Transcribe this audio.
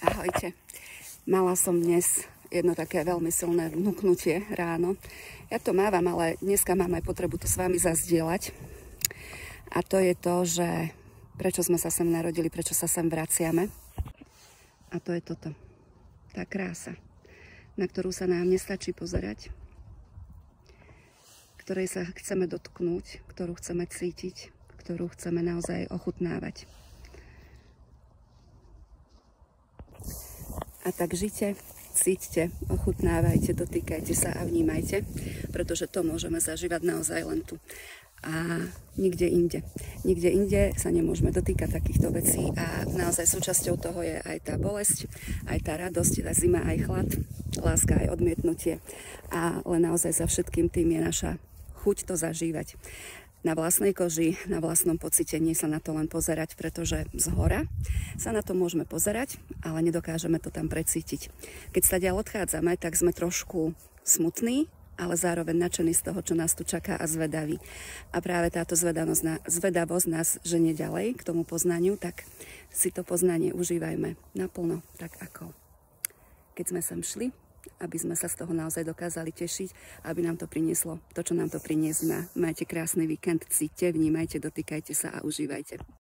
Ahojte. Mala som dnes jedno také veľmi silné vnúknutie ráno. Ja to mávam, ale dneska mám aj potrebu to s vami zazdieľať. A to je to, že prečo sme sa sem narodili, prečo sa sem vraciame. A to je toto. Tá krása, na ktorú sa nám nestačí pozerať, ktorej sa chceme dotknúť, ktorú chceme cítiť, ktorú chceme naozaj ochutnávať. A tak žite, cíťte, ochutnávajte, dotýkajte sa a vnímajte, pretože to môžeme zažívať naozaj len tu a nikde inde. Nikde inde sa nemôžeme dotýkať takýchto vecí a naozaj súčasťou toho je aj tá bolesť, aj tá radosť, tá zima, aj chlad, láska, aj odmietnutie. A len naozaj za všetkým tým je naša chuť to zažívať. Na vlastnej koži, na vlastnom pocite, nie sa na to len pozerať, pretože zhora sa na to môžeme pozerať, ale nedokážeme to tam precítiť. Keď sa ďalej odchádzame, tak sme trošku smutní, ale zároveň nadšení z toho, čo nás tu čaká a zvedaví. A práve táto zvedavosť nás ženie ďalej k tomu poznaniu, tak si to poznanie užívajme naplno, tak ako keď sme sem šli, aby sme sa z toho naozaj dokázali tešiť, aby nám to prinieslo to, čo nám to priniesť. Majte krásny víkend, cíťte, vnímajte, dotýkajte sa a užívajte.